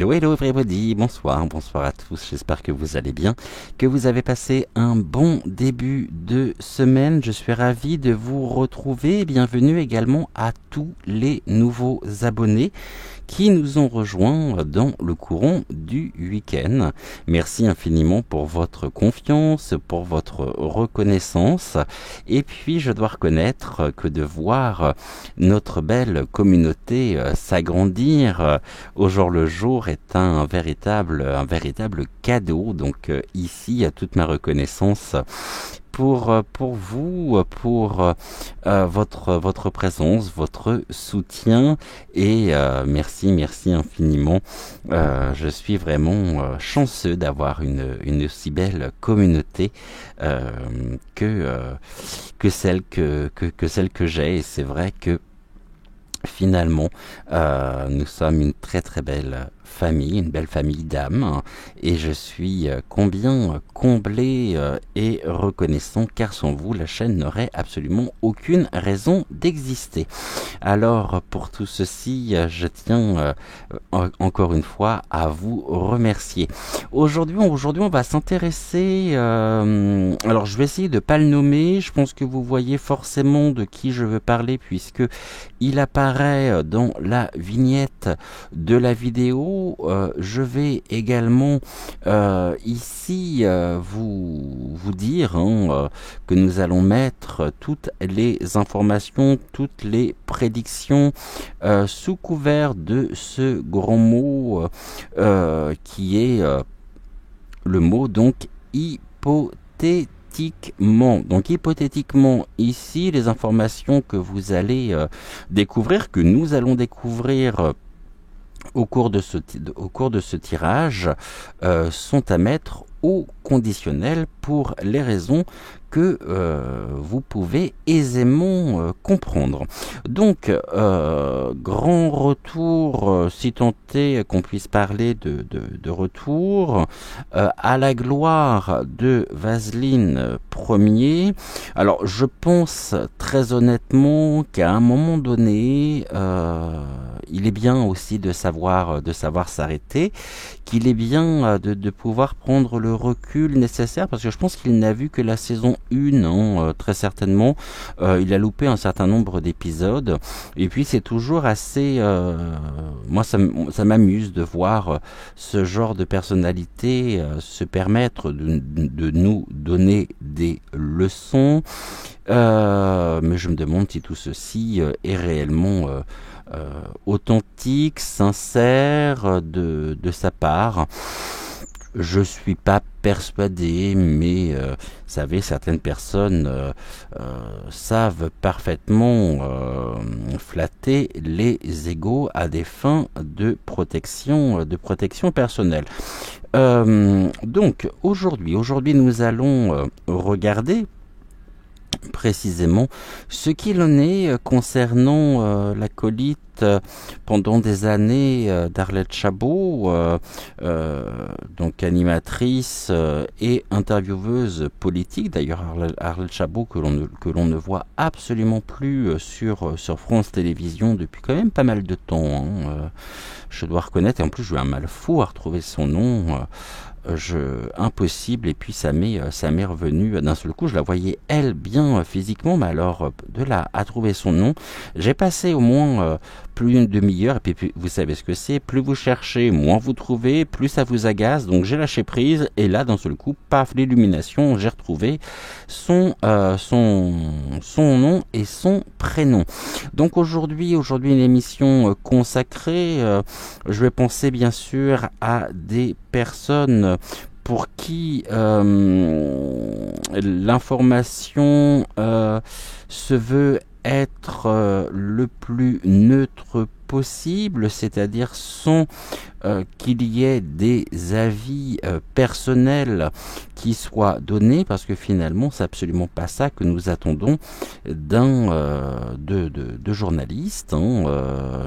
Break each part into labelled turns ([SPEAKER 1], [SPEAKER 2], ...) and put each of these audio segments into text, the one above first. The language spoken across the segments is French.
[SPEAKER 1] Hello, hello everybody, bonsoir, bonsoir à tous, j'espère que vous allez bien, que vous avez passé un bon début de semaine, je suis ravi de vous retrouver, bienvenue également à tous les nouveaux abonnés qui nous ont rejoints dans le courant du week-end. Merci infiniment pour votre confiance, pour votre reconnaissance. Et puis, je dois reconnaître que de voir notre belle communauté s'agrandir au jour le jour est un véritable cadeau. Donc ici, toute ma reconnaissance pour vous, pour votre présence, votre soutien et merci infiniment. Je suis vraiment chanceux d'avoir une aussi belle communauté que celle que j'ai, et c'est vrai que finalement nous sommes une très belle famille, une belle famille d'âmes, et je suis combien comblé et reconnaissant, car sans vous la chaîne n'aurait absolument aucune raison d'exister. Alors pour tout ceci, je tiens encore une fois à vous remercier. Aujourd'hui on va s'intéresser, alors je vais essayer de pas le nommer, je pense que vous voyez forcément de qui je veux parler puisque il apparaît dans la vignette de la vidéo. Je vais également ici vous dire que nous allons mettre toutes les informations, toutes les prédictions sous couvert de ce grand mot qui est le mot donc hypothétiquement. Donc hypothétiquement, ici, les informations que vous allez découvrir, que nous allons découvrir au cours de ce tirage, sont à mettre au conditionnel pour les raisons que vous pouvez aisément comprendre. Donc, grand retour, si tant est qu'on puisse parler de retour, à la gloire de Vaseline Ier. Alors, je pense très honnêtement qu'à un moment donné, il est bien aussi de savoir s'arrêter, qu'il est bien de pouvoir prendre le recul nécessaire, parce que je pense qu'il n'a vu que la saison 1, très certainement. Il a loupé un certain nombre d'épisodes, et puis c'est toujours assez... moi, ça m'amuse de voir ce genre de personnalité se permettre de nous donner des leçons, mais je me demande si tout ceci est réellement... authentique, sincère de sa part. Je suis pas persuadé, mais vous savez, certaines personnes savent parfaitement flatter les égos à des fins de protection personnelle. Donc aujourd'hui nous allons regarder précisément ce qu'il en est concernant l'acolyte pendant des années d'Arlette Chabot, donc animatrice et intervieweuse politique. D'ailleurs, Arlette Chabot que l'on ne voit absolument plus sur France Télévisions depuis quand même pas mal de temps, je dois reconnaître, et en plus j'ai eu un mal fou à retrouver son nom. Impossible, et puis ça m'est revenu d'un seul coup. Je la voyais elle bien physiquement, mais alors de là à trouver son nom, j'ai passé au moins plus d'une demi-heure, et puis vous savez ce que c'est, plus vous cherchez, moins vous trouvez, plus ça vous agace, donc j'ai lâché prise, et là d'un seul coup, paf, l'illumination, j'ai retrouvé son nom et son prénom. Donc aujourd'hui une émission consacrée, je vais penser bien sûr à des personnes pour qui l'information se veut être le plus neutre possible, c'est-à-dire sans qu'il y ait des avis personnels qui soient donnés, parce que finalement c'est absolument pas ça que nous attendons de journalistes,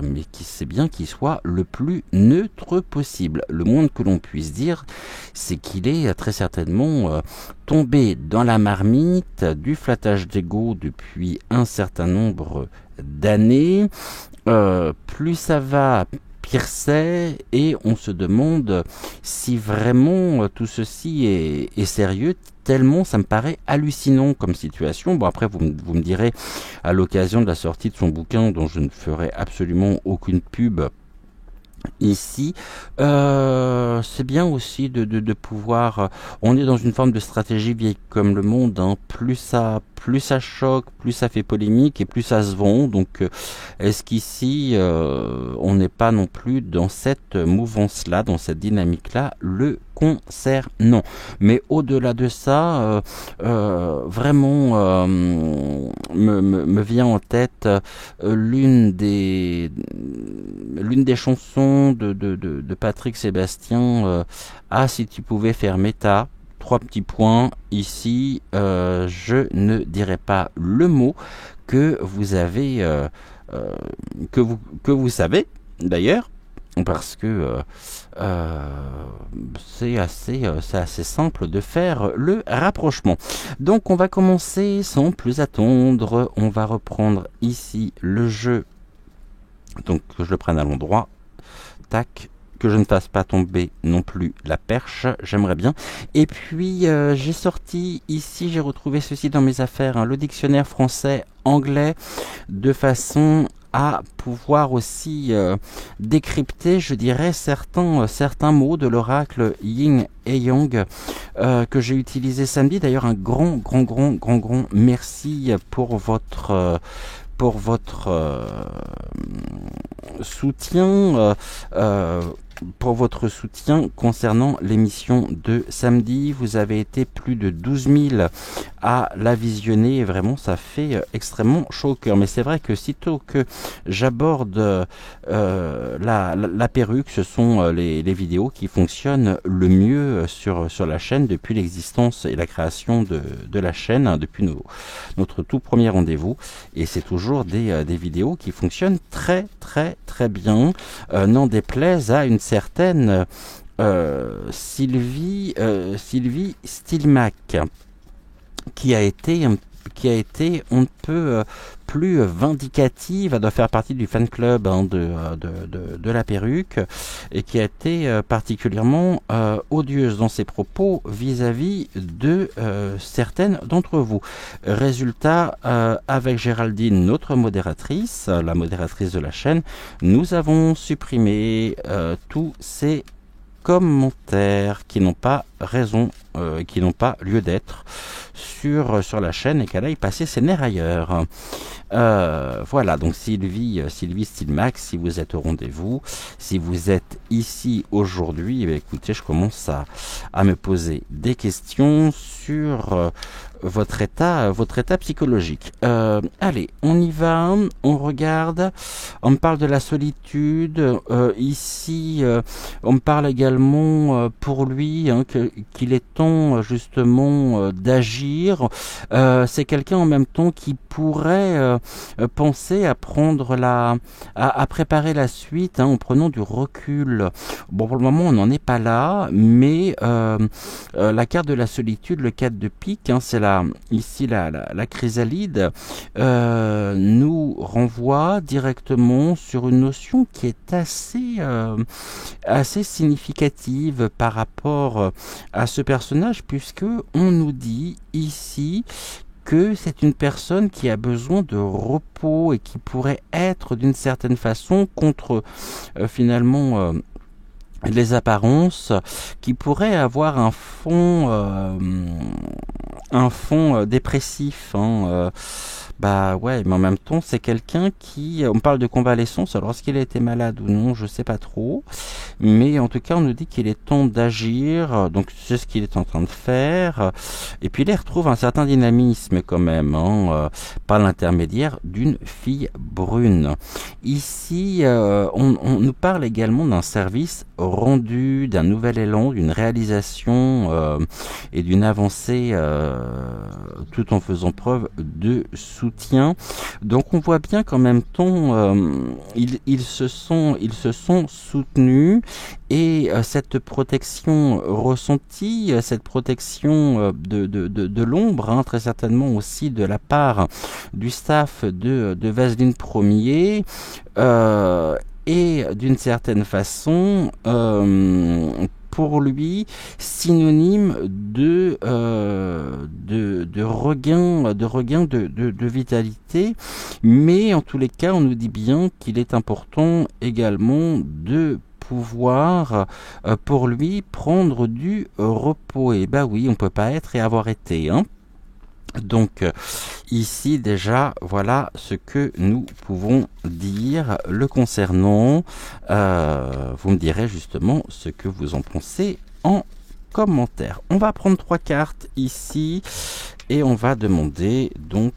[SPEAKER 1] mais qui c'est bien qu'il soit le plus neutre possible. Le moins que l'on puisse dire, c'est qu'il est très certainement tombé dans la marmite du flattage d'ego depuis un certain nombre d'années. Plus ça va, pire c'est, et on se demande si vraiment tout ceci est sérieux, tellement ça me paraît hallucinant comme situation. Bon, après, vous me direz, à l'occasion de la sortie de son bouquin, dont je ne ferai absolument aucune pub ici, c'est bien aussi de pouvoir, on est dans une forme de stratégie vieille comme le monde, hein. Plus ça choque, plus ça fait polémique et plus ça se vend. Donc est-ce qu'ici on n'est pas non plus dans cette mouvance là, dans cette dynamique là, le concert? Non, mais au-delà de ça, vraiment me vient en tête l'une des chansons de Patrick Sébastien, Ah, si tu pouvais faire méta. Trois petits points ici, je ne dirai pas le mot que vous avez, que vous savez d'ailleurs, parce que c'est assez simple de faire le rapprochement. Donc on va commencer sans plus attendre, on va reprendre ici le jeu, donc que je le prenne à l'endroit, tac, que je ne fasse pas tomber non plus la perche, j'aimerais bien. Et puis j'ai sorti ici, j'ai retrouvé ceci dans mes affaires, hein, le dictionnaire français-anglais, de façon à pouvoir aussi décrypter, je dirais, certains mots de l'oracle Yin et Yang que j'ai utilisé samedi. D'ailleurs, un grand merci pour votre soutien, concernant l'émission de samedi. Vous avez été plus de 12 000 à la visionner, et vraiment ça fait extrêmement chaud au cœur. Mais c'est vrai que sitôt que j'aborde la perruque, ce sont les vidéos qui fonctionnent le mieux sur la chaîne depuis l'existence et la création de la chaîne, hein, depuis notre tout premier rendez-vous. Et c'est toujours des vidéos qui fonctionnent très bien, n'en déplaise à une certaine Sylvie Stilmack, qui a été on ne peut plus vindicative. Elle doit faire partie du fan club, hein, de la perruque, et qui a été particulièrement odieuse dans ses propos vis-à-vis de certaines d'entre vous. Résultat, avec Géraldine, notre modératrice, la modératrice de la chaîne, nous avons supprimé tous ces commentaires qui n'ont pas raison, qui n'ont pas lieu d'être sur la chaîne, et qu'elle aille passer ses nerfs ailleurs. Voilà, donc Sylvie Stilmack, si vous êtes au rendez-vous, si vous êtes ici aujourd'hui, eh bien, écoutez, je commence à me poser des questions sur votre état psychologique. Allez, on y va, on regarde, on me parle de la solitude, ici on me parle également pour lui, hein, qu'il est temps justement d'agir. C'est quelqu'un en même temps qui pourrait penser à prendre à préparer la suite, hein, en prenant du recul. Bon, pour le moment on n'en est pas là, mais la carte de la solitude, le 4 de pique, hein, c'est ici la chrysalide, nous renvoie directement sur une notion qui est assez significative par rapport à ce personnage, puisque on nous dit ici que c'est une personne qui a besoin de repos et qui pourrait être d'une certaine façon contre finalement les apparences, qui pourrait avoir un fond dépressif, hein, bah ouais, mais en même temps c'est quelqu'un qui, on parle de convalescence, alors est-ce qu'il a été malade ou non, je sais pas trop, mais en tout cas on nous dit qu'il est temps d'agir, donc c'est ce qu'il est en train de faire, et puis il retrouve un certain dynamisme quand même, hein, par l'intermédiaire d'une fille brune. Ici on nous parle également d'un service rendu, d'un nouvel élan, d'une réalisation et d'une avancée, tout en faisant preuve de soutien. Donc on voit bien qu'en même temps ils se sont soutenus, et cette protection ressentie, cette protection de l'ombre, hein, très certainement aussi de la part du staff de Vaseline Premier, est d'une certaine façon pour lui synonyme de regain de vitalité, mais en tous les cas on nous dit bien qu'il est important également de pouvoir pour lui prendre du repos. Et bah oui, on peut pas être et avoir été, hein. Donc ici déjà voilà ce que nous pouvons dire le concernant. Vous me direz justement ce que vous en pensez en commentaire. On va prendre 3 cartes ici et on va demander donc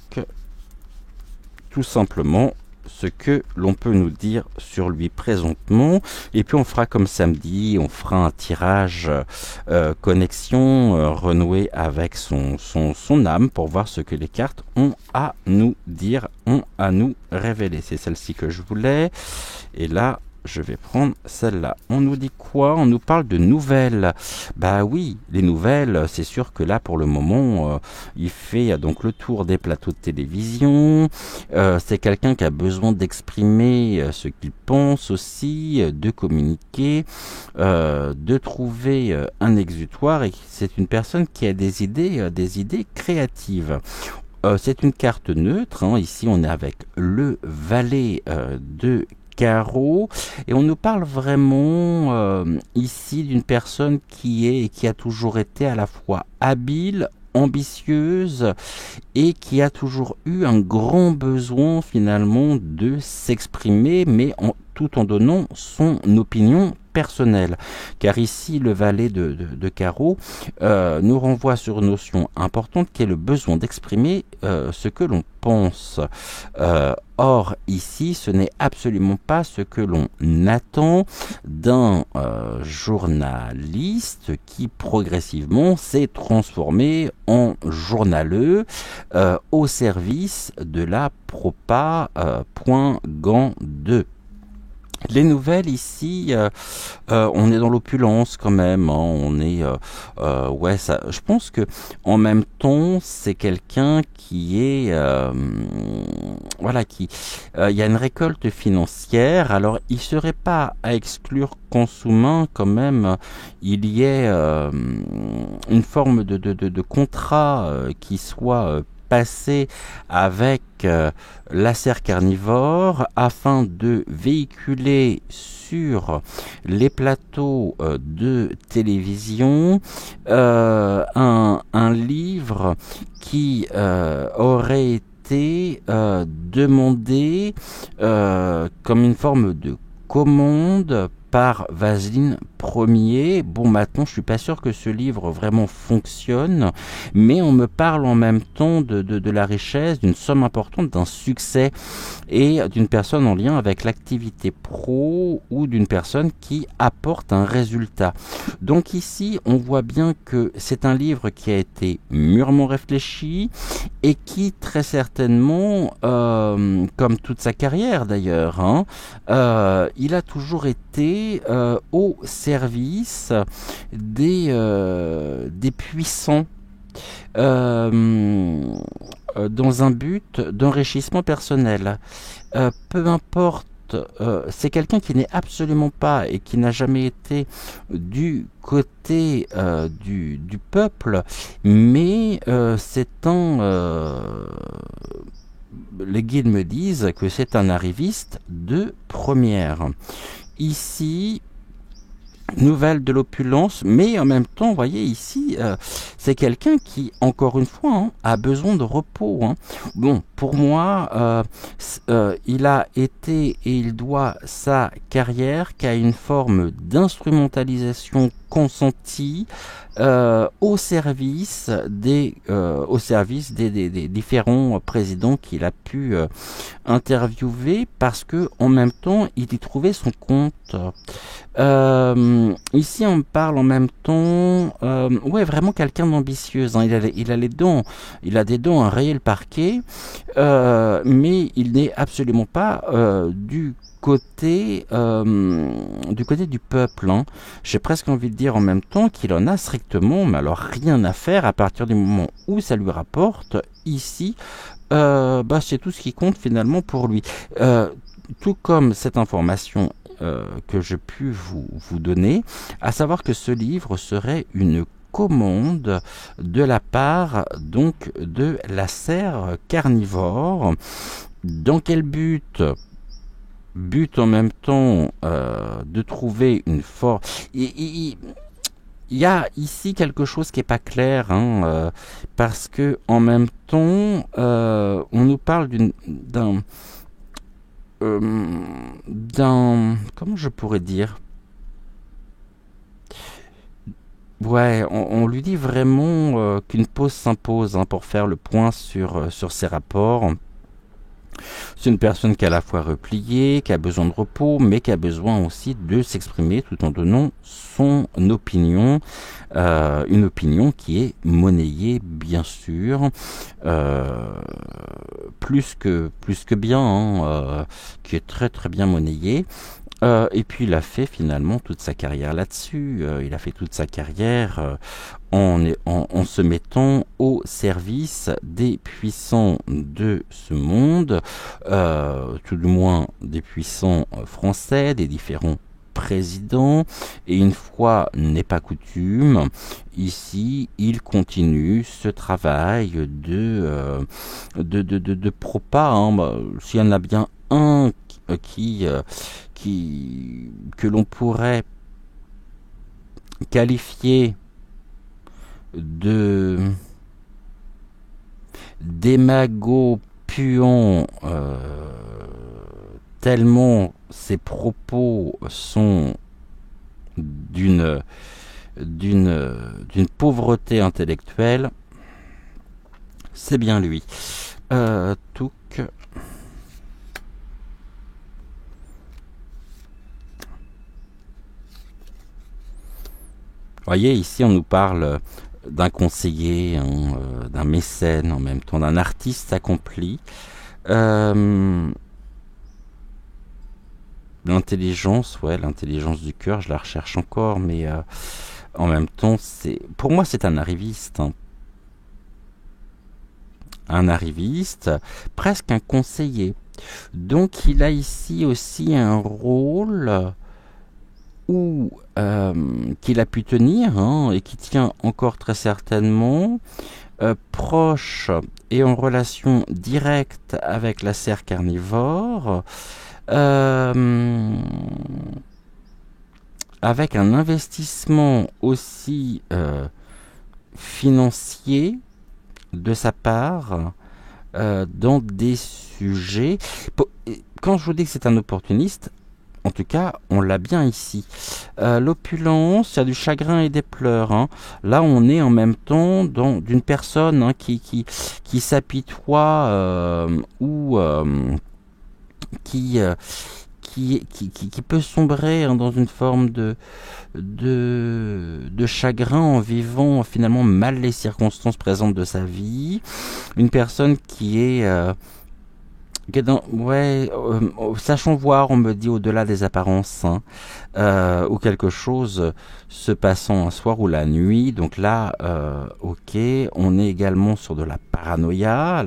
[SPEAKER 1] tout simplement ce que l'on peut nous dire sur lui présentement, et puis on fera comme samedi, on fera un tirage connexion renoué avec son âme pour voir ce que les cartes ont à nous dire, ont à nous révéler. C'est celle-ci que je voulais, et là je vais prendre celle-là. On nous dit quoi? On nous parle de nouvelles. Bah oui, les nouvelles, c'est sûr que là, pour le moment, il fait donc le tour des plateaux de télévision. C'est quelqu'un qui a besoin d'exprimer ce qu'il pense aussi, de communiquer, de trouver un exutoire. Et c'est une personne qui a des idées créatives. C'est une carte neutre, hein. Ici, on est avec le valet de carreau, et on nous parle vraiment ici d'une personne qui a toujours été à la fois habile, ambitieuse, et qui a toujours eu un grand besoin finalement de s'exprimer, mais tout en donnant son opinion personnelle. Car ici, le valet de carreau nous renvoie sur une notion importante qui est le besoin d'exprimer ce que l'on pense. Or, ici, ce n'est absolument pas ce que l'on attend d'un journaliste qui progressivement s'est transformé en journaleux au service de la propagande. Les nouvelles ici, on est dans l'opulence quand même, hein. On est, ouais, ça. Je pense que en même temps, c'est quelqu'un qui est, voilà, il y a une récolte financière. Alors, il serait pas à exclure qu'en sous-main, quand même, il y ait une forme de contrat qui soit passé avec la serre carnivore afin de véhiculer sur les plateaux de télévision un livre qui aurait été demandé comme une forme de commande par Vaseline Ier. Bon, maintenant, je suis pas sûr que ce livre vraiment fonctionne, mais on me parle en même temps de la richesse, d'une somme importante, d'un succès et d'une personne en lien avec l'activité pro ou d'une personne qui apporte un résultat. Donc ici, on voit bien que c'est un livre qui a été mûrement réfléchi et qui, très certainement, comme toute sa carrière d'ailleurs, hein, il a toujours été au service des puissants dans un but d'enrichissement personnel. Peu importe, c'est quelqu'un qui n'est absolument pas et qui n'a jamais été du côté du peuple, mais c'est les guides me disent que c'est un arriviste de première. Ici, nouvelle de l'opulence, mais en même temps, vous voyez ici, c'est quelqu'un qui, encore une fois, hein, a besoin de repos. Hein. Bon, pour moi, il a été et il doit sa carrière qu'à une forme d'instrumentalisation consentie au service des différents présidents qu'il a pu interviewer, parce que en même temps il y trouvait son compte. Ici on me parle en même temps ouais, vraiment quelqu'un d'ambitieuse, hein. Il a des dents à rayer le parquet, mais il n'est absolument pas du côté du peuple, hein. J'ai presque envie de dire en même temps qu'il en a strictement, mais alors rien à faire à partir du moment où ça lui rapporte. Ici, c'est tout ce qui compte finalement pour lui. Tout comme cette information que j'ai pu vous donner, à savoir que ce livre serait une commande de la part donc de la serre carnivore. Dans quel but? But en même temps de trouver une force. Il y a ici quelque chose qui est pas clair, hein, parce que en même temps, on nous parle comment je pourrais dire? Ouais, on lui dit vraiment qu'une pause s'impose, hein, pour faire le point sur ses rapports. C'est une personne qui est à la fois repliée, qui a besoin de repos, mais qui a besoin aussi de s'exprimer tout en donnant son opinion, une opinion qui est monnayée, bien sûr, plus que bien, hein, qui est très très bien monnayée. Et puis il a fait finalement toute sa carrière là-dessus. Il a fait toute sa carrière en se mettant au service des puissants de ce monde, tout du moins des puissants français, des différents présidents. Et une fois n'est pas coutume, ici il continue ce travail de propas, hein. S'il y en a bien un que l'on pourrait qualifier de démago puant, tellement ses propos sont d'une pauvreté intellectuelle, c'est bien lui. Touc. Vous voyez, ici on nous parle d'un conseiller, hein, d'un mécène en même temps, d'un artiste accompli. L'intelligence, ouais, l'intelligence du cœur, je la recherche encore, mais en même temps, pour moi c'est un arriviste. Hein. Un arriviste, presque un conseiller. Donc il a ici aussi un rôle qu'il a pu tenir, hein, et qui tient encore très certainement, proche et en relation directe avec la serre carnivore, avec un investissement aussi financier de sa part dans des sujets. Quand je vous dis que c'est un opportuniste, en tout cas, on l'a bien ici. L'opulence, il y a du chagrin et des pleurs. Hein. Là, on est en même temps d'une personne, hein, qui s'apitoie ou qui peut sombrer, hein, dans une forme de chagrin en vivant finalement mal les circonstances présentes de sa vie. Une personne qui est sachant voir, on me dit, au-delà des apparences, hein, ou quelque chose se passant un soir ou la nuit. Donc là, ok, on est également sur de la paranoïa,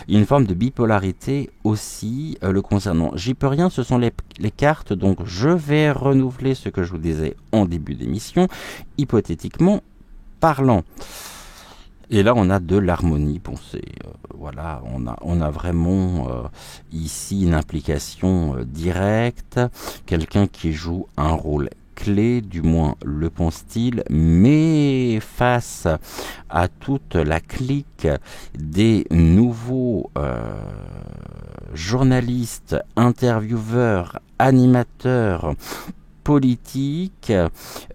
[SPEAKER 1] une forme de bipolarité aussi le concernant. J'y peux rien, ce sont les cartes, donc je vais renouveler ce que je vous disais en début d'émission, hypothétiquement parlant. Et là, on a de l'harmonie. Bon, voilà, on a vraiment ici une implication directe, quelqu'un qui joue un rôle clé, du moins le pense-t-il, mais face à toute la clique des nouveaux journalistes, intervieweurs, animateurs, politique,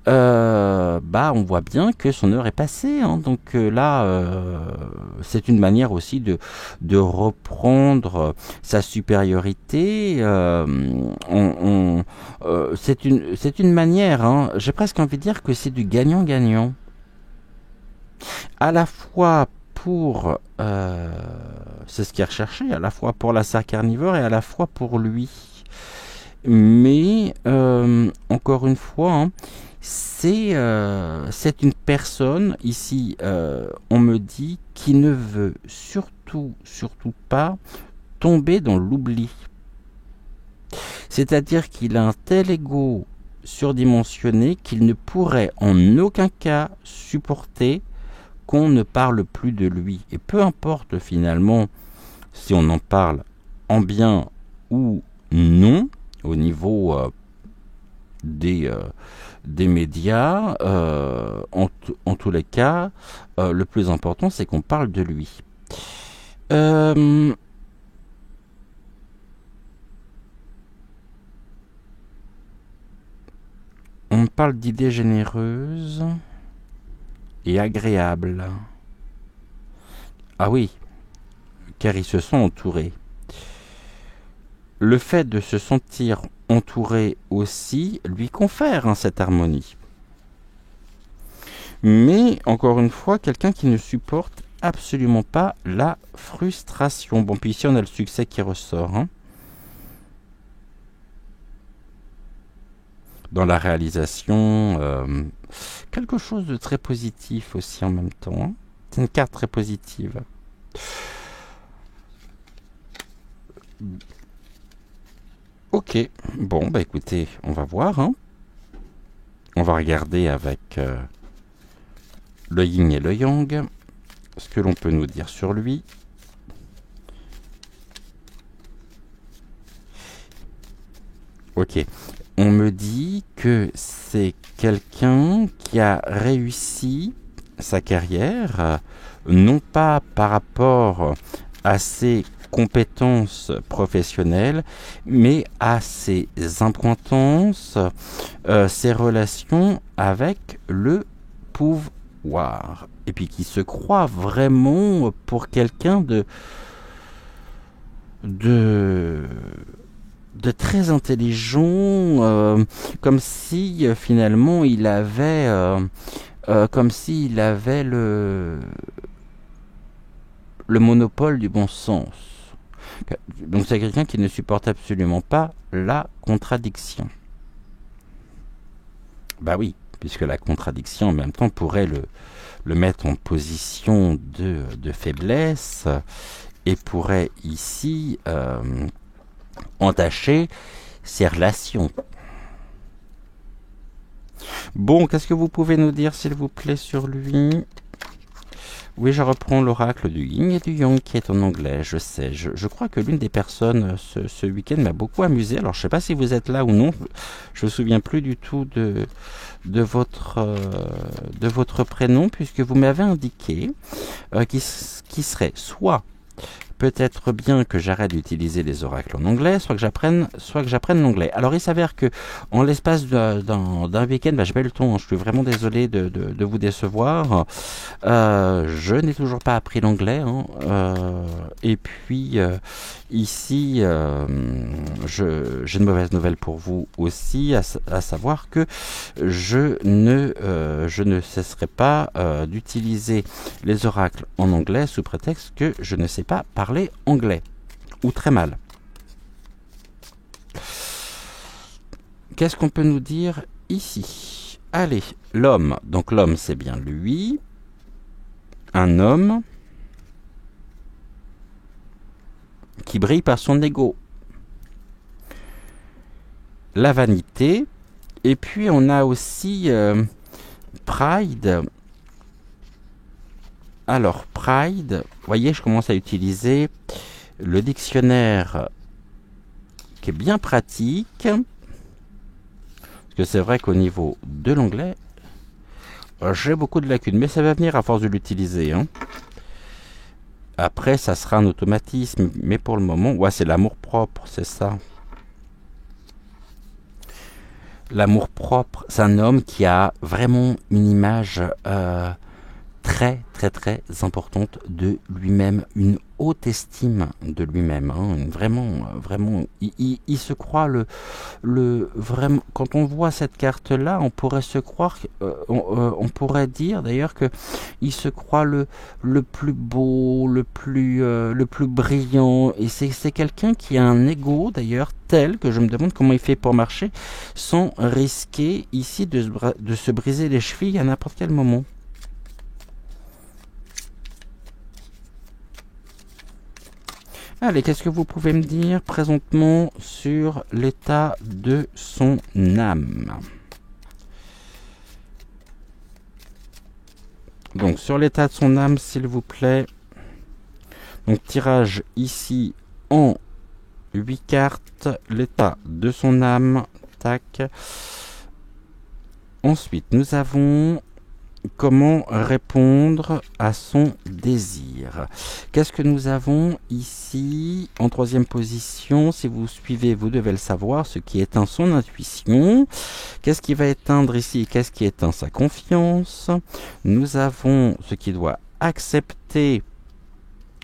[SPEAKER 1] on voit bien que son heure est passée, hein. Donc là, c'est une manière aussi de reprendre sa supériorité. C'est une manière, hein, j'ai presque envie de dire que c'est du gagnant-gagnant. À la fois pour, c'est ce qui est recherché, à la fois pour la serre carnivore et à la fois pour lui. Mais encore une fois, hein, c'est une personne ici, on me dit, qui ne veut surtout pas tomber dans l'oubli. C'est-à-dire qu'il a un tel ego surdimensionné qu'il ne pourrait en aucun cas supporter qu'on ne parle plus de lui. Et peu importe finalement si on en parle en bien ou non, au niveau des médias, en tous les cas, le plus important c'est qu'on parle de lui. On parle d'idées généreuses et agréables. Ah oui, car ils se sont entourés. Le fait de se sentir entouré aussi lui confère cette harmonie. Mais, encore une fois, quelqu'un qui ne supporte absolument pas la frustration. Bon, puis ici on a le succès qui ressort. Dans la réalisation, quelque chose de très positif aussi en même temps. C'est une carte très positive. Ok, bon, bah écoutez, on va voir. On va regarder avec le yin et le yang ce que l'on peut nous dire sur lui. Ok, on me dit que c'est quelqu'un qui a réussi sa carrière, non pas par rapport à ses compétences professionnelles, mais à ses importances, ses relations avec le pouvoir. Et puis qui se croit vraiment pour quelqu'un de très intelligent, comme si finalement il avait le monopole du bon sens. Donc c'est quelqu'un qui ne supporte absolument pas la contradiction. Bah oui, puisque la contradiction en même temps pourrait le mettre en position de faiblesse et pourrait ici entacher ses relations. Bon, qu'est-ce que vous pouvez nous dire s'il vous plaît sur lui? Oui, je reprends l'oracle du yin et du yang qui est en anglais, je sais. Je crois que l'une des personnes ce week-end m'a beaucoup amusé. Alors, je ne sais pas si vous êtes là ou non. Je ne me souviens plus du tout de votre prénom, puisque vous m'avez indiqué qui serait soit peut-être bien que j'arrête d'utiliser les oracles en anglais, soit que j'apprenne l'anglais. Alors il s'avère que en l'espace d'un week-end, j'ai pas eu le temps, je suis vraiment désolé de vous décevoir. Je n'ai toujours pas appris l'anglais, et puis ici, j'ai une mauvaise nouvelle pour vous aussi, à savoir que je ne cesserai pas d'utiliser les oracles en anglais sous prétexte que je ne sais pas parler anglais, ou très mal. Qu'est-ce qu'on peut nous dire ici? Allez, l'homme. Donc l'homme, c'est bien lui. Un homme qui brille par son ego. La vanité. Et puis on a aussi Pride. Alors, Pride, vous voyez, je commence à utiliser le dictionnaire qui est bien pratique. Parce que c'est vrai qu'au niveau de l'anglais, j'ai beaucoup de lacunes. Mais ça va venir à force de l'utiliser. Après, ça sera un automatisme. Mais pour le moment, ouais, c'est l'amour-propre, c'est ça. L'amour-propre, c'est un homme qui a vraiment une image très très très importante de lui-même, une haute estime de lui-même, vraiment il se croit le vraiment. Quand on voit cette carte là, on pourrait se croire on pourrait dire d'ailleurs que il se croit le plus beau, le plus brillant, et c'est quelqu'un qui a un ego d'ailleurs tel que je me demande comment il fait pour marcher sans risquer ici de se briser les chevilles à n'importe quel moment. Allez, qu'est-ce que vous pouvez me dire présentement sur l'état de son âme? Donc, sur l'état de son âme, s'il vous plaît. Donc, tirage ici en 8 cartes. L'état de son âme. Tac. Ensuite, nous avons comment répondre à son désir. Qu'est-ce que nous avons ici en troisième position? Si vous suivez, vous devez le savoir, ce qui éteint son intuition. Qu'est-ce qui va éteindre ici? Qu'est-ce qui éteint sa confiance? Nous avons ce qui doit accepter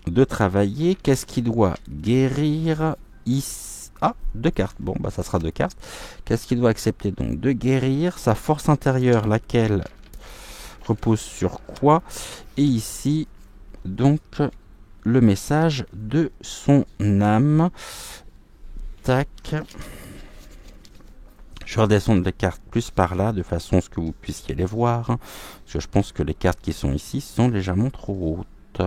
[SPEAKER 1] de travailler. Qu'est-ce qui doit guérir ici? Ah, 2 cartes. Bon, bah ça sera 2 cartes. Qu'est-ce qu'il doit accepter donc de guérir? Sa force intérieure, laquelle repose sur quoi? Et ici, donc, le message de son âme. Tac. Je vais redescendre les cartes plus par là, de façon à ce que vous puissiez les voir. Parce que je pense que les cartes qui sont ici sont légèrement trop hautes.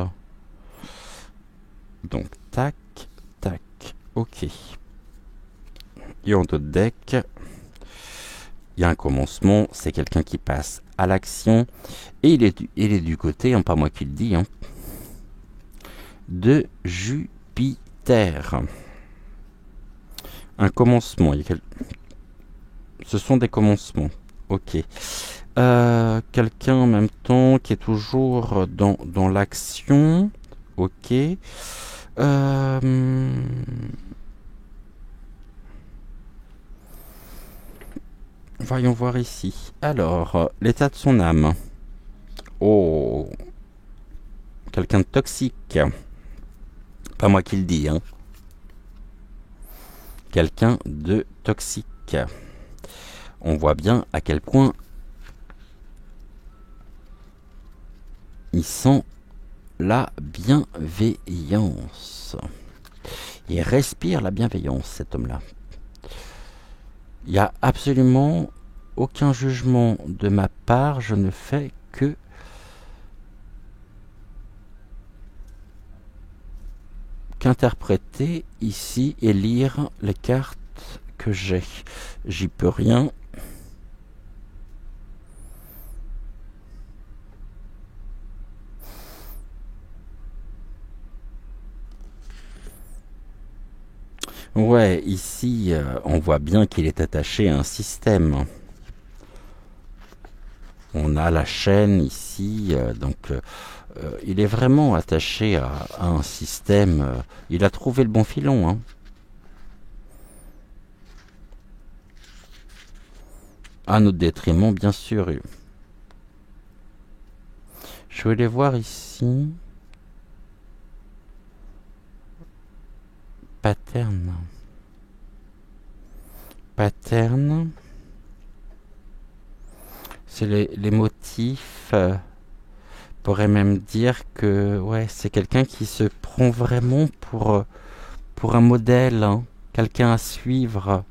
[SPEAKER 1] Donc, tac, tac, ok. Et en d'autres decks, il y a un commencement, c'est quelqu'un qui passe à l'action, et il est du côté, hein, pas moi qui le dis, hein, de Jupiter. Un commencement, ce sont des commencements, ok. Quelqu'un en même temps qui est toujours dans l'action, ok. Voyons voir ici. Alors, l'état de son âme. Oh, quelqu'un de toxique. Pas moi qui le dis, hein. Quelqu'un de toxique. On voit bien à quel point il sent la bienveillance. Il respire la bienveillance, cet homme-là. Il n'y a absolument aucun jugement de ma part. Je ne fais que qu'interpréter ici et lire les cartes que j'ai. J'y peux rien. Ouais, ici, on voit bien qu'il est attaché à un système. On a la chaîne ici, donc il est vraiment attaché à un système. Il a trouvé le bon filon, hein. À notre détriment, bien sûr. Je vais les voir ici. Pattern. Pattern. C'est les motifs. Pourrait même dire que ouais, c'est quelqu'un qui se prend vraiment pour un modèle, hein, quelqu'un à suivre.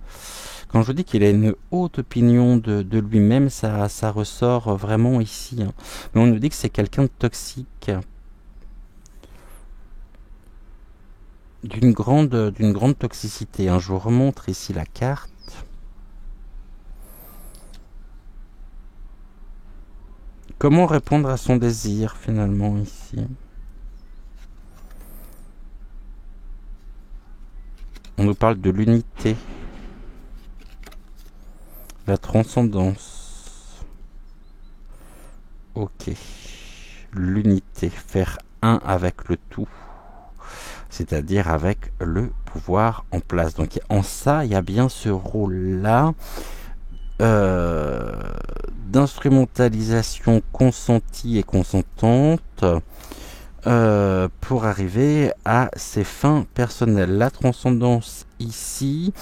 [SPEAKER 1] Quand je vous dis qu'il a une haute opinion de lui-même, ça ressort vraiment ici, hein. Mais on nous dit que c'est quelqu'un de toxique. D'une grande toxicité, hein. Je vous remontre ici la carte. Comment répondre à son désir finalement ici? On nous parle de l'unité, la transcendance. Ok, l'unité, faire un avec le tout, c'est-à-dire avec le pouvoir en place. Donc en ça, il y a bien ce rôle-là d'instrumentalisation consentie et consentante pour arriver à ses fins personnelles. La transcendance ici,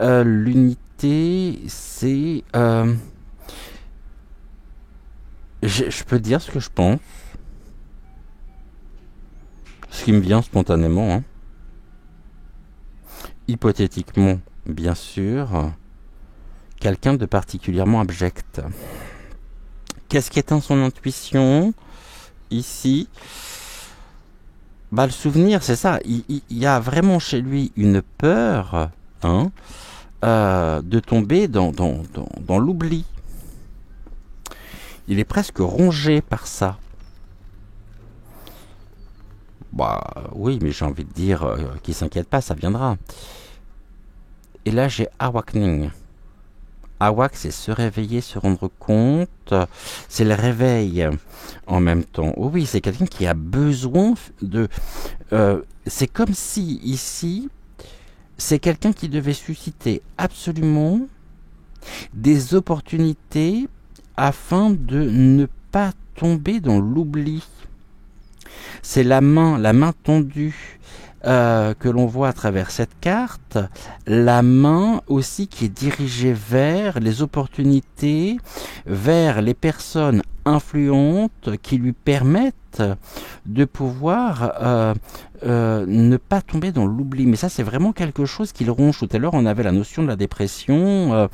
[SPEAKER 1] l'unité, c'est... je peux dire ce que je pense. Ce qui me vient spontanément, hein. Hypothétiquement, bien sûr, quelqu'un de particulièrement abject. Qu'est-ce qui éteint son intuition? Ici, Bah, le souvenir, c'est ça. Il y a vraiment chez lui une peur, hein, de tomber dans l'oubli. Il est presque rongé par ça. Bah oui, mais j'ai envie de dire qu'il s'inquiète pas, ça viendra. Et là, j'ai awakening. Awak, c'est se réveiller, se rendre compte. C'est le réveil en même temps. Oh oui, c'est quelqu'un qui a besoin de... c'est comme si ici, c'est quelqu'un qui devait susciter absolument des opportunités afin de ne pas tomber dans l'oubli. C'est la main tendue que l'on voit à travers cette carte, la main aussi qui est dirigée vers les opportunités, vers les personnes influentes qui lui permettent de pouvoir ne pas tomber dans l'oubli. Mais ça, c'est vraiment quelque chose qui le ronge. Tout à l'heure, on avait la notion de la dépression,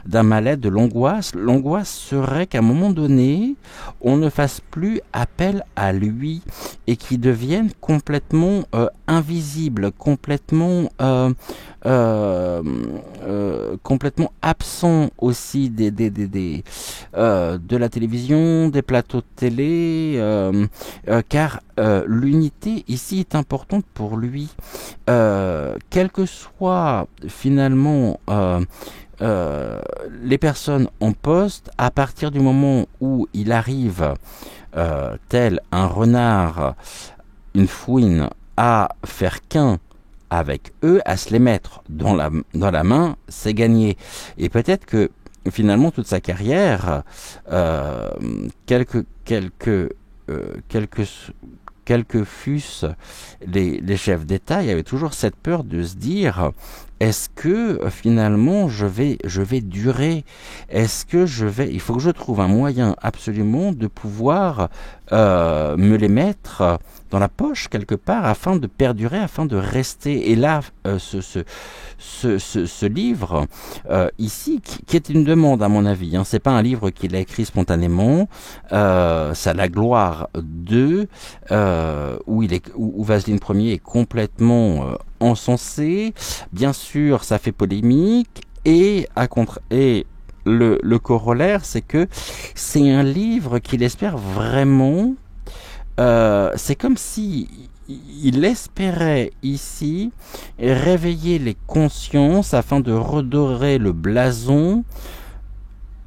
[SPEAKER 1] d'un mal-être, de l'angoisse. L'angoisse serait qu'à un moment donné, on ne fasse plus appel à lui et qu'il devienne complètement invisible, complètement complètement absent aussi de la télévision, des plateaux de télé, car l'unité ici est importante pour lui. Quel que soit finalement les personnes en poste, à partir du moment où il arrive, tel un renard, une fouine, à faire qu'un avec eux, à se les mettre dans la main, c'est gagné. Et peut-être que finalement toute sa carrière, quels fussent les chefs d'État, il y avait toujours cette peur de se dire: est-ce que finalement je vais durer? Est-ce que il faut que je trouve un moyen absolument de pouvoir me les mettre dans la poche quelque part afin de perdurer, afin de rester. Et là, ce livre ici, qui est une demande à mon avis, hein, c'est pas un livre qu'il a écrit spontanément, c'est La gloire 2, où Vaseline Ier est complètement encensé. Bien sûr, ça fait polémique, et le corollaire, c'est que c'est un livre qu'il espère vraiment. C'est comme si il espérait ici réveiller les consciences afin de redorer le blason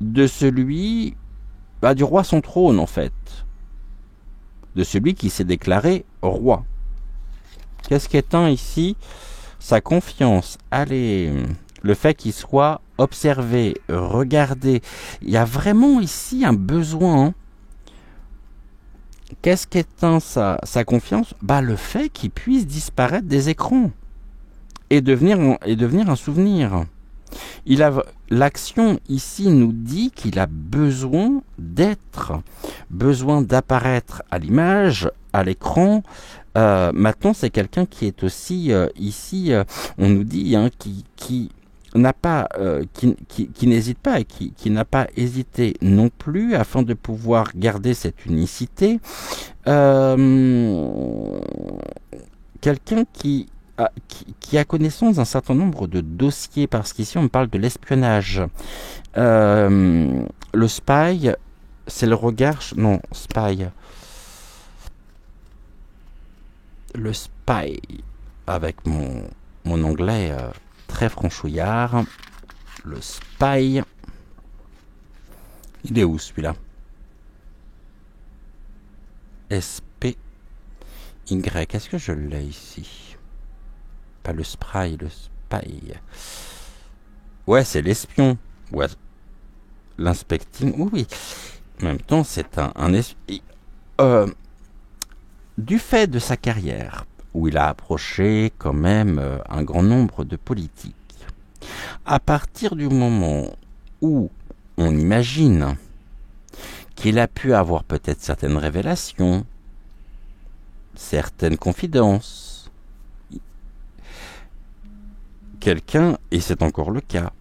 [SPEAKER 1] de celui, du roi son trône en fait, de celui qui s'est déclaré roi. Qu'est-ce qui éteint ici? Sa confiance. Allez, le fait qu'il soit observé, regardé. Il y a vraiment ici un besoin. Hein. Qu'est-ce qui éteint sa confiance? Le fait qu'il puisse disparaître des écrans et devenir un souvenir. L'action ici nous dit qu'il a besoin d'apparaître à l'image, à l'écran. Maintenant, c'est quelqu'un qui est aussi ici, on nous dit, hein, qui n'a pas, qui n'hésite pas et qui n'a pas hésité non plus afin de pouvoir garder cette unicité. Quelqu'un qui a connaissance d'un certain nombre de dossiers, parce qu'ici on parle de l'espionnage. Le spy, c'est le regard... Non, spy. Le spy, avec mon anglais très franchouillard. Le spy. Il est où celui-là? S-P-Y. Est-ce que je l'ai ici? Pas le spray, le spy. Ouais, c'est l'espion. Ouais. L'inspecting. Oui. En même temps, c'est un espion. Du fait de sa carrière, où il a approché quand même un grand nombre de politiques, à partir du moment où on imagine qu'il a pu avoir peut-être certaines révélations, certaines confidences, quelqu'un, et c'est encore le cas,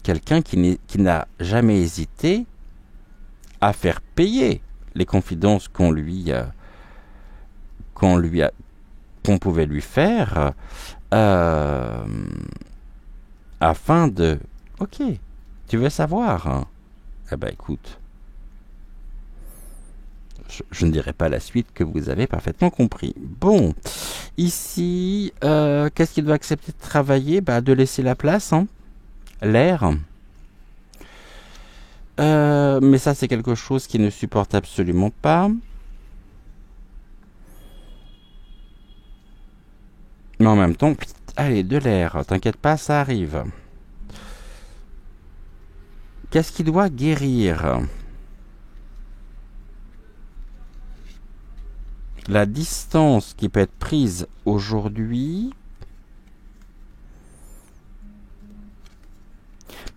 [SPEAKER 1] quelqu'un qui n'a jamais hésité à faire payer les confidences qu'on lui a qu'on pouvait lui faire euh, afin de... Ok, tu veux savoir, hein? Eh ben écoute, je ne dirai pas la suite que vous avez parfaitement compris. Bon, ici, qu'est-ce qu'il doit accepter de travailler? Bah, de laisser la place, hein, l'air. Mais ça, c'est quelque chose qu'il ne supporte absolument pas. Mais en même temps, allez, de l'air, t'inquiète pas, ça arrive. Qu'est-ce qu'il doit guérir? La distance qui peut être prise aujourd'hui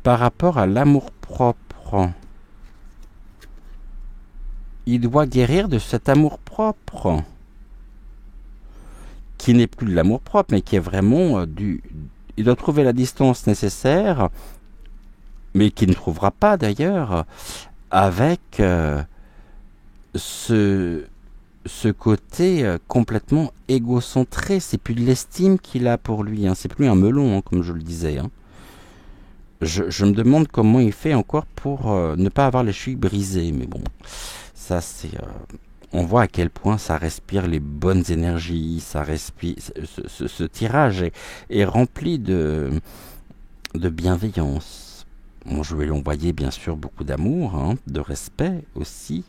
[SPEAKER 1] par rapport à l'amour-propre. Il doit guérir de cet amour-propre, qui n'est plus de l'amour-propre, mais qui est vraiment du... Il doit trouver la distance nécessaire, mais qu'il ne trouvera pas d'ailleurs, avec ce côté complètement égocentré. C'est plus de l'estime qu'il a pour lui, hein. C'est plus un melon, hein, comme je le disais, hein. Je me demande comment il fait encore pour ne pas avoir les chevilles brisées, mais bon, ça c'est... on voit à quel point ça respire les bonnes énergies, ça respire... Ce tirage est rempli de bienveillance. Bon, je vais lui envoyer bien sûr beaucoup d'amour, hein, de respect aussi.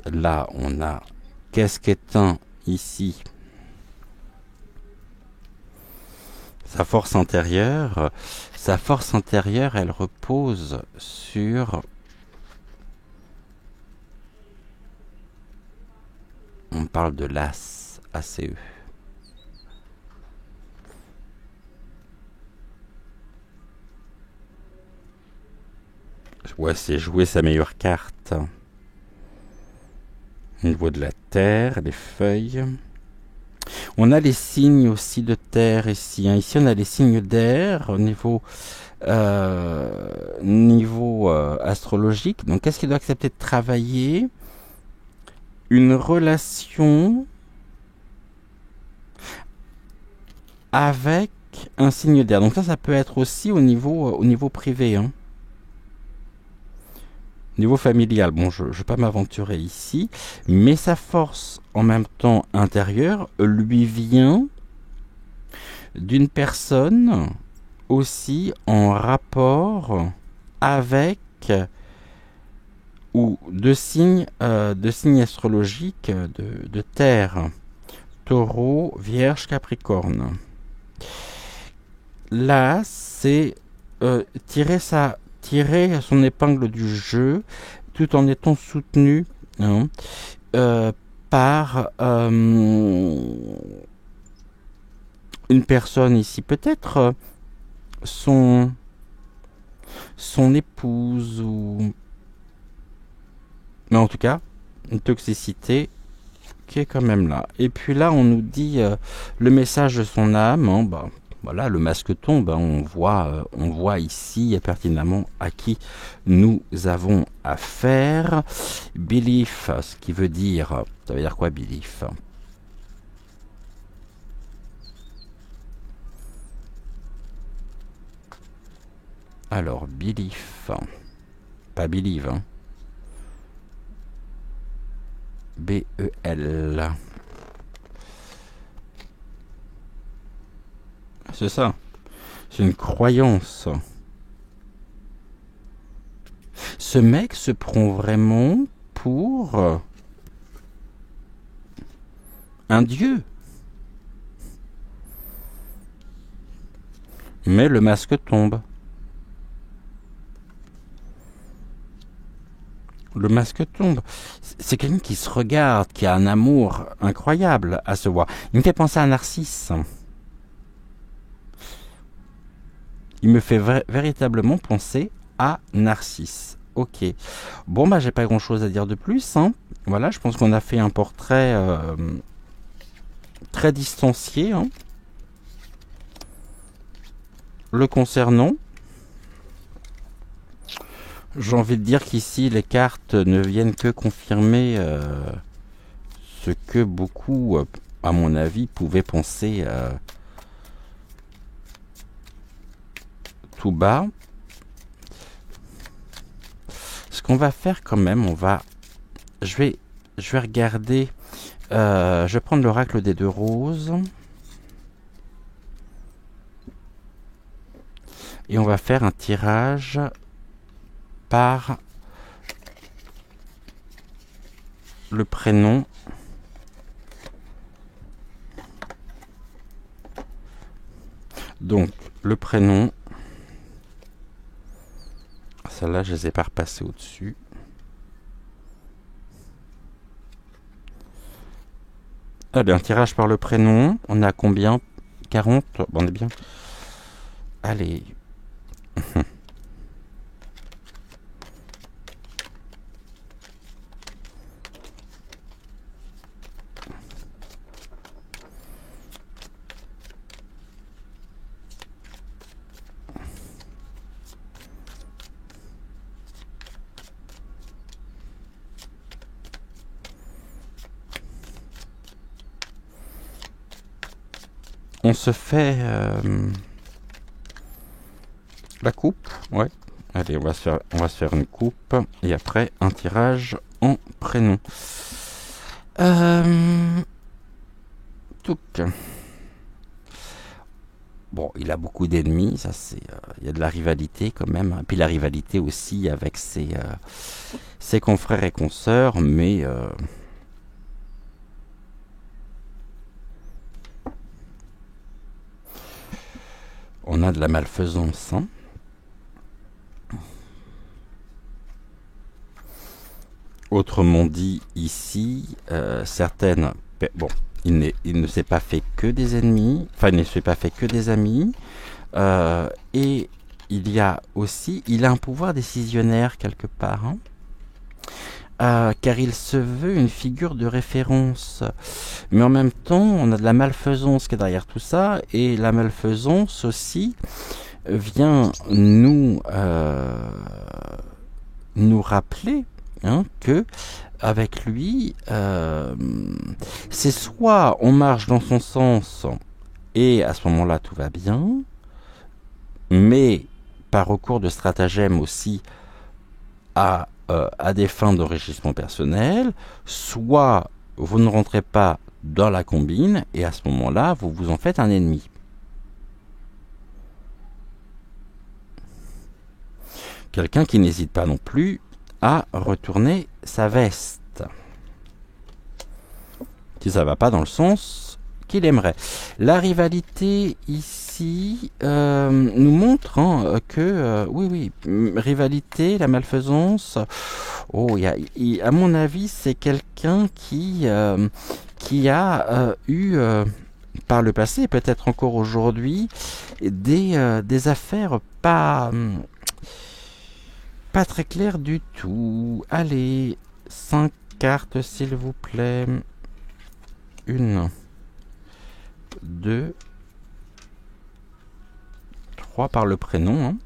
[SPEAKER 1] Là, on a qu'est-ce qu'éteint ici sa force intérieure. Sa force intérieure, elle repose sur... On parle de l'As, ACE. Ouais, c'est jouer sa meilleure carte. Au niveau de la terre, les feuilles. On a les signes aussi de terre ici, hein. Ici, on a les signes d'air au niveau, astrologique. Donc, qu'est-ce qu'il doit accepter de travailler? Une relation avec un signe d'air. Donc ça peut être aussi au niveau privé, hein. Niveau familial, bon, je ne vais pas m'aventurer ici, mais sa force en même temps intérieure lui vient d'une personne aussi en rapport avec ou de signes astrologiques de terre, Taureau, Vierge, Capricorne. Là, c'est tirer son épingle du jeu tout en étant soutenu, hein, par une personne ici, peut-être son épouse, ou mais en tout cas une toxicité qui est quand même là. Et puis là, on nous dit le message de son âme, hein, bah voilà, le masque tombe, hein, on voit ici pertinemment à qui nous avons affaire. Belief, ce qui veut dire, ça veut dire quoi belief? Alors, belief, pas believe, hein. B-E-L. C'est ça. C'est une croyance. Ce mec se prend vraiment pour un dieu. Mais le masque tombe. Le masque tombe. C'est quelqu'un qui se regarde, qui a un amour incroyable à se voir. Il me fait penser à Narcisse. Il me fait véritablement penser à Narcisse. Ok. Bon, bah, j'ai pas grand chose à dire de plus, hein. Voilà, je pense qu'on a fait un portrait très distancié, hein, le concernant. J'ai envie de dire qu'ici, les cartes ne viennent que confirmer ce que beaucoup, à mon avis, pouvaient penser tout bas. Ce qu'on va faire quand même, je vais regarder, je vais prendre l'oracle des deux roses. Et on va faire un tirage par le prénom. Donc, le prénom. Celle-là, je les ai pas repassées au-dessus. Allez, un tirage par le prénom. On est à combien? 40? Bon, on est bien. Allez. On se fait la coupe, ouais. Allez, on va se faire une coupe et après un tirage en prénom. Touc. Bon, il a beaucoup d'ennemis, ça c'est, il y a de la rivalité quand même. Et puis la rivalité aussi avec ses confrères et consoeurs, mais on a de la malfaisance. Hein. Autrement dit, ici, certaines... Bon, il ne s'est pas fait que des ennemis, enfin, il ne s'est pas fait que des amis, et il y a aussi... Il a un pouvoir décisionnaire quelque part, hein, car il se veut une figure de référence. Mais en même temps, on a de la malfaisance qui est derrière tout ça, et la malfaisance aussi vient nous rappeler que avec lui, c'est soit on marche dans son sens et à ce moment-là tout va bien, mais par recours de stratagème aussi à des fins d'enrichissement personnel, soit vous ne rentrez pas dans la combine et à ce moment-là vous vous en faites un ennemi. Quelqu'un qui n'hésite pas non plus à retourner sa veste. Si ça va pas dans le sens qu'il aimerait. La rivalité ici nous montre que oui, rivalité, la malfaisance. Oh, à mon avis, c'est quelqu'un qui a eu par le passé, peut-être encore aujourd'hui, des affaires pas très claires du tout. Allez, 5 cartes s'il vous plaît. 1, 2, 3 par le prénom. Hein.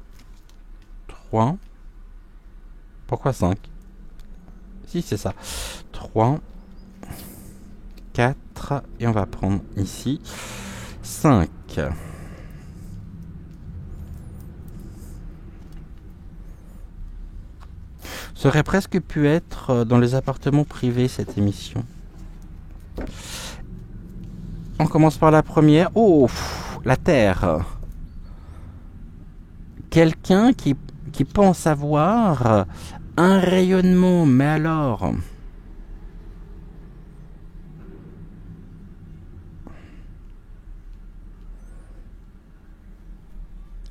[SPEAKER 1] 3. Pourquoi 5? Si, c'est ça. 3, 4, et on va prendre ici 5. Ça aurait presque pu être dans les appartements privés, cette émission. On commence par la première. Oh, la Terre. Quelqu'un qui pense avoir un rayonnement, mais alors...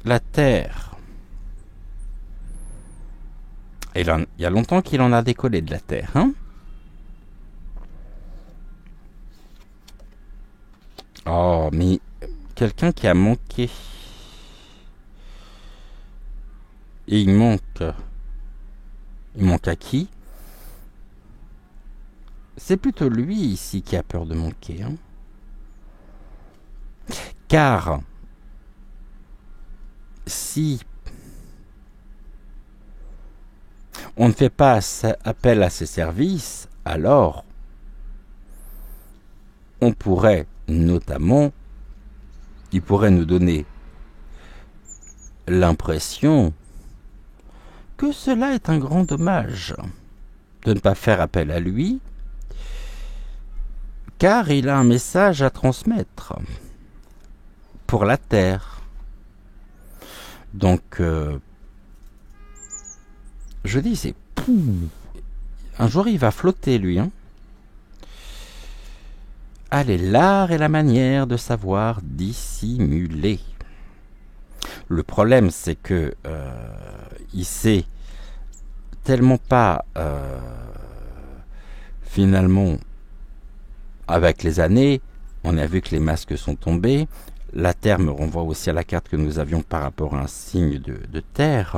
[SPEAKER 1] La Terre. Et il y a longtemps qu'il en a décollé de la Terre, hein? Oh, mais quelqu'un qui a manqué. Et il manque. Il manque à qui? C'est plutôt lui ici qui a peur de manquer. Hein? Car si on ne fait pas appel à ses services, alors on pourrait notamment, il pourrait nous donner l'impression que cela est un grand dommage de ne pas faire appel à lui, car il a un message à transmettre pour la Terre. Donc, je dis, c'est... Un jour, il va flotter, lui. Allez, l'art et la manière de savoir dissimuler. Le problème, c'est que il sait tellement pas, finalement, avec les années, on a vu que les masques sont tombés. La Terre me renvoie aussi à la carte que nous avions par rapport à un signe de Terre.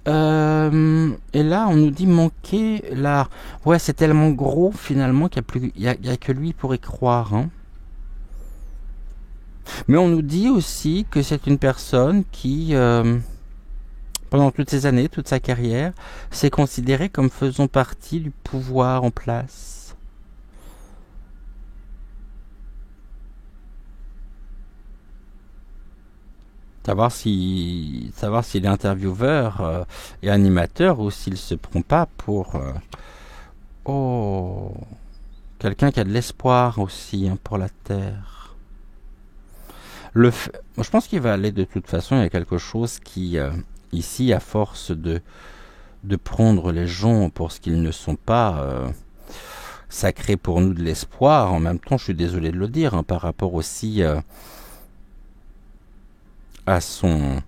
[SPEAKER 1] Et là, on nous dit manquer l'art. Ouais, c'est tellement gros finalement qu'il n'y a que lui pour y croire. Mais on nous dit aussi que c'est une personne qui, pendant toutes ces années, toute sa carrière, s'est considérée comme faisant partie du pouvoir en place. Savoir s'il est intervieweur et animateur ou s'il se prend pas pour quelqu'un qui a de l'espoir aussi pour la Terre. Je pense qu'il va aller de toute façon. Il y a quelque chose qui ici, à force de prendre les gens pour ce qu'ils ne sont pas, ça crée pour nous de l'espoir. En même temps, je suis désolé de le dire, par rapport aussi à son...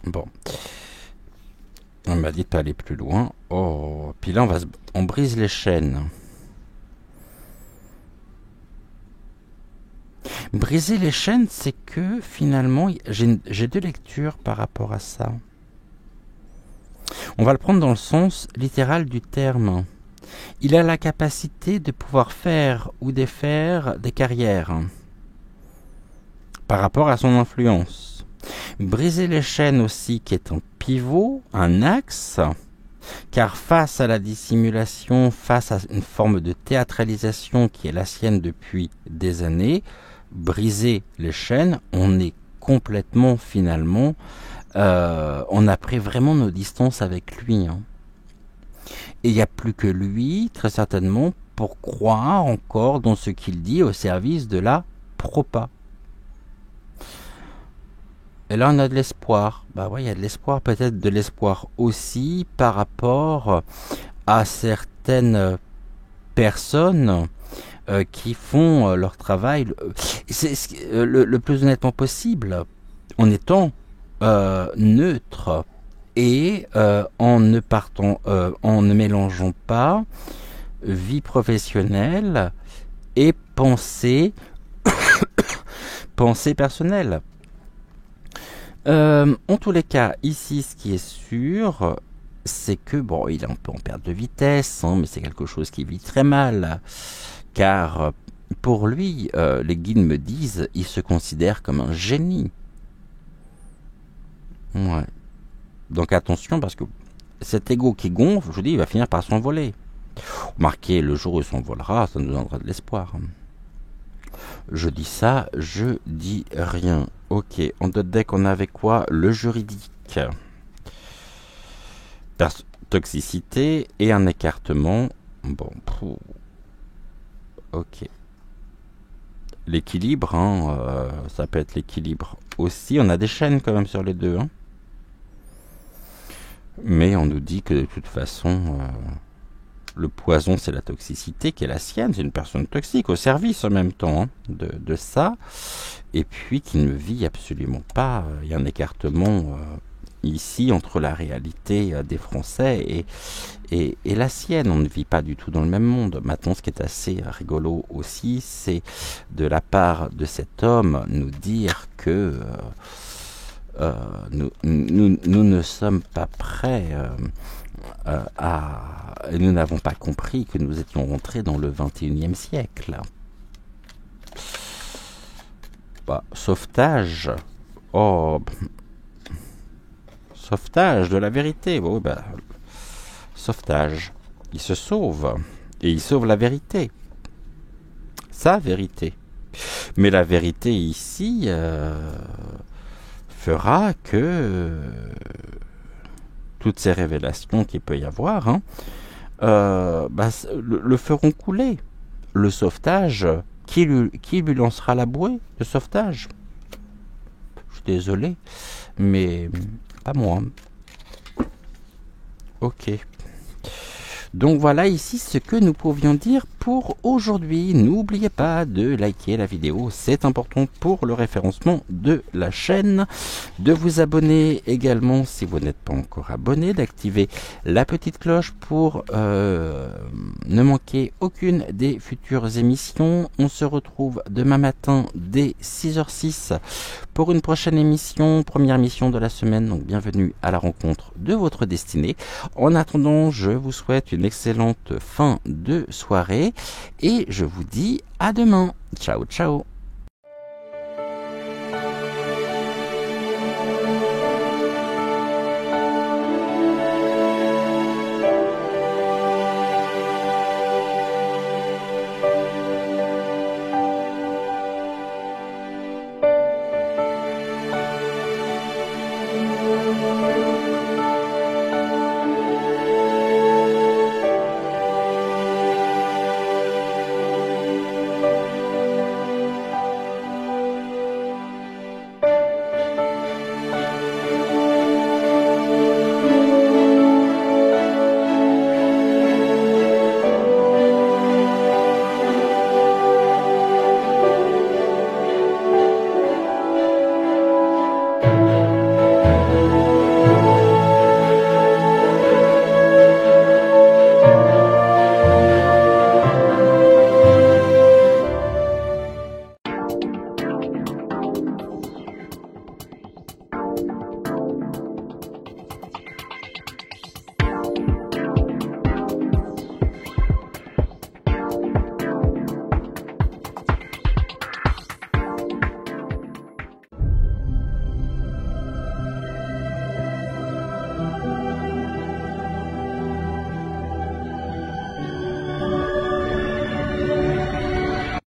[SPEAKER 1] Bon. On m'a dit de pas aller plus loin. Oh, puis là, on brise les chaînes. Briser les chaînes, c'est que finalement, j'ai deux lectures par rapport à ça. On va le prendre dans le sens littéral du terme. Il a la capacité de pouvoir faire ou défaire des carrières par rapport à son influence. Briser les chaînes aussi, qui est un pivot, un axe, car face à la dissimulation, face à une forme de théâtralisation qui est la sienne depuis des années, briser les chaînes, on est complètement finalement, on a pris vraiment nos distances avec lui. Et il n'y a plus que lui, très certainement, pour croire encore dans ce qu'il dit au service de la propa. Et là, on a de l'espoir. Bah ouais, il y a de l'espoir, peut-être de l'espoir aussi par rapport à certaines personnes qui font leur travail le plus honnêtement possible, en étant neutre et en ne mélangeant pas vie professionnelle et pensée personnelle. En tous les cas, ici, ce qui est sûr, c'est que, bon, il est un peu en perte de vitesse, mais c'est quelque chose qui vit très mal, car pour lui, les guides me disent, il se considère comme un génie. Ouais. Donc attention, parce que cet ego qui gonfle, je vous dis, il va finir par s'envoler. Remarquez, le jour où il s'envolera, ça nous donnera de l'espoir. Je dis ça, je dis rien. Ok, en dot deck, on avait quoi? Le juridique. Toxicité et un écartement. Bon, ok. L'équilibre, ça peut être l'équilibre aussi. On a des chaînes quand même sur les deux. Mais on nous dit que de toute façon, le poison, c'est la toxicité qui est la sienne. C'est une personne toxique au service en même temps de ça. Et puis qui ne vit absolument pas. Il y a un écartement ici entre la réalité des Français et la sienne. On ne vit pas du tout dans le même monde. Maintenant, ce qui est assez rigolo aussi, c'est de la part de cet homme nous dire que nous ne sommes pas prêts nous n'avons pas compris que nous étions rentrés dans le 21e siècle. bah, sauvetage. Oh, sauvetage de la vérité. Bon, bah, sauvetage. Il se sauve. Et il sauve la vérité. Sa vérité. Mais la vérité ici fera que toutes ces révélations qu'il peut y avoir le feront couler. Le sauvetage, qui lui lancera la bouée de sauvetage? Je suis désolé, mais pas moi. Ok. Donc voilà ici ce que nous pouvions dire pour aujourd'hui. N'oubliez pas de liker la vidéo, c'est important pour le référencement de la chaîne. De vous abonner également si vous n'êtes pas encore abonné, d'activer la petite cloche pour ne manquer aucune des futures émissions. On se retrouve demain matin dès 6h06 pour une prochaine émission, première émission de la semaine. Donc bienvenue à la rencontre de votre destinée. En attendant, je vous souhaite une excellente fin de soirée et je vous dis à demain. Ciao, ciao.